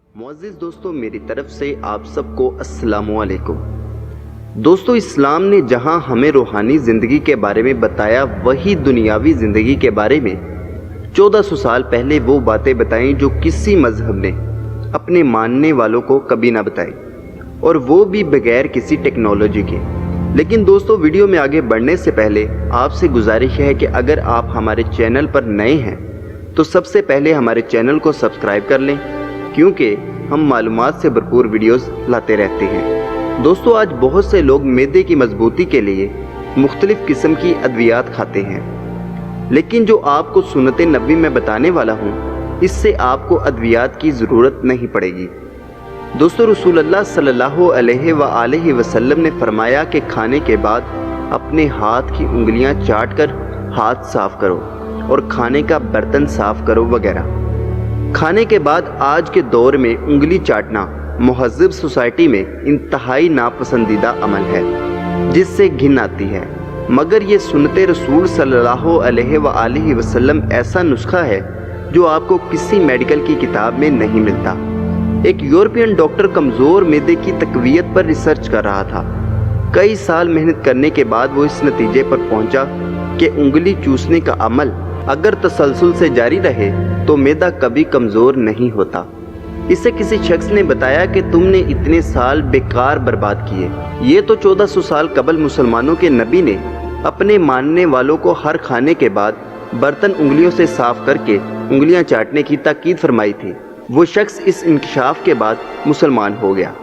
मुअज़्ज़िज़ दोस्तों, मेरी तरफ से आप सबको अस्सलामु अलैकुम। दोस्तों, इस्लाम ने जहां हमें रूहानी ज़िंदगी के बारे में बताया, वही दुनियावी ज़िंदगी के बारे में 1400 साल पहले वो बातें बताईं जो किसी मज़हब ने अपने मानने वालों को कभी ना बताई, और वो भी बगैर किसी टेक्नोलॉजी के। लेकिन दोस्तों, वीडियो में आगे बढ़ने से पहले आपसे गुजारिश है कि अगर आप हमारे चैनल पर नए हैं तो सबसे पहले हमारे चैनल को सब्सक्राइब कर लें, क्योंकि हम मालूमात से भरपूर वीडियोस लाते रहते हैं। दोस्तों, आज बहुत से लोग मैदे की मजबूती के लिए मुख्तलिफ किस्म की अद्वियात खाते हैं, लेकिन जो आपको सुन्नत नबी में बताने वाला हूँ, इससे आपको अद्वियात की ज़रूरत नहीं पड़ेगी। दोस्तों, रसूलुल्लाह सल्लल्लाहु अलैहि वसल्लम ने फरमाया कि खाने के बाद अपने हाथ की उंगलियां चाट कर हाथ साफ करो और खाने का बर्तन साफ करो वगैरह। खाने के बाद आज के दौर में उंगली चाटना मुहज़्ज़ब सोसाइटी में इंतहाई नापसंदीदा अमल है, जिससे घिन आती है। मगर ये सुन्नते रसूल सल्लल्लाहु अलैहि वसल्लम ऐसा नुस्खा है जो आपको किसी मेडिकल की किताब में नहीं मिलता। एक यूरोपियन डॉक्टर कमज़ोर मैदे की तक़वियत पर रिसर्च कर रहा था। कई साल मेहनत करने के बाद वो इस नतीजे पर पहुंचा कि उंगली चूसने का अमल अगर तसलसल से जारी रहे तो मैदा कभी कमज़ोर नहीं होता। इसे किसी शख्स ने बताया कि तुमने इतने साल बेकार बर्बाद किए। ये तो 1400 साल कबल मुसलमानों के नबी ने अपने मानने वालों को हर खाने के बाद बर्तन उंगलियों से साफ करके उंगलियां चाटने की ताकीद फरमाई थी। वो शख्स इस इंकशाफ के बाद मुसलमान हो गया।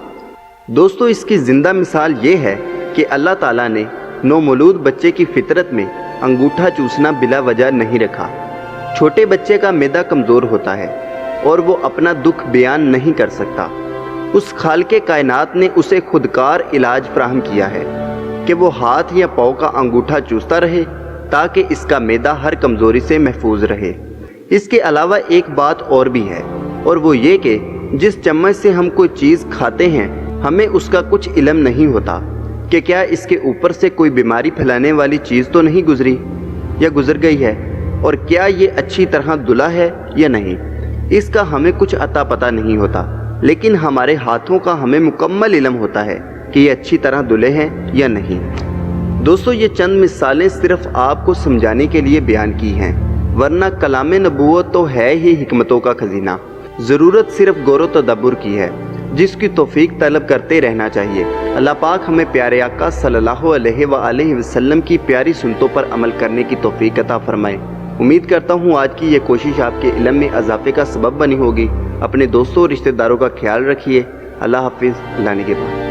दोस्तों, इसकी ज़िंदा मिसाल ये है कि अल्लाह ताला ने नौमौलूद बच्चे की फितरत में अंगूठा चूसना बिला वजह नहीं रखा। छोटे बच्चे का मैदा कमज़ोर होता है और वो अपना दुख बयान नहीं कर सकता। उस खालिक़े कायनात ने उसे खुदकार इलाज फराहम किया है कि वो हाथ या पाँव का अंगूठा चूसता रहे, ताकि इसका मैदा हर कमज़ोरी से महफूज रहे। इसके अलावा एक बात और भी है, और वो ये कि जिस चम्मच से हम कोई चीज़ खाते हैं, हमें उसका कुछ इल्म नहीं होता कि क्या इसके ऊपर से कोई बीमारी फैलाने वाली चीज़ तो नहीं गुजरी या गुजर गई है, और क्या ये अच्छी तरह धुला है या नहीं। इसका हमें कुछ अता पता नहीं होता, लेकिन हमारे हाथों का हमें मुकम्मल इल्म होता है कि ये अच्छी तरह धुले हैं या नहीं। दोस्तों, ये चंद मिसालें सिर्फ आपको समझाने के लिए बयान की हैं, वरना कलाम नबूवत तो है ही हिकमतों का खजीना। ज़रूरत सिर्फ गौर तदब्बुर की है, जिसकी तौफीक तलब करते रहना चाहिए। अल्लाह पाक हमें प्यारे आका सल्लल्लाहु अलैहि वसल्लम की प्यारी सुन्नतों पर अमल करने की तौफीक अता फरमाए। उम्मीद करता हूँ आज की ये कोशिश आपके इल्म में इजाफे का सबब बनी होगी। अपने दोस्तों और रिश्तेदारों का ख्याल रखिए। अल्लाह हाफिज़। अल्लाह निगहबान।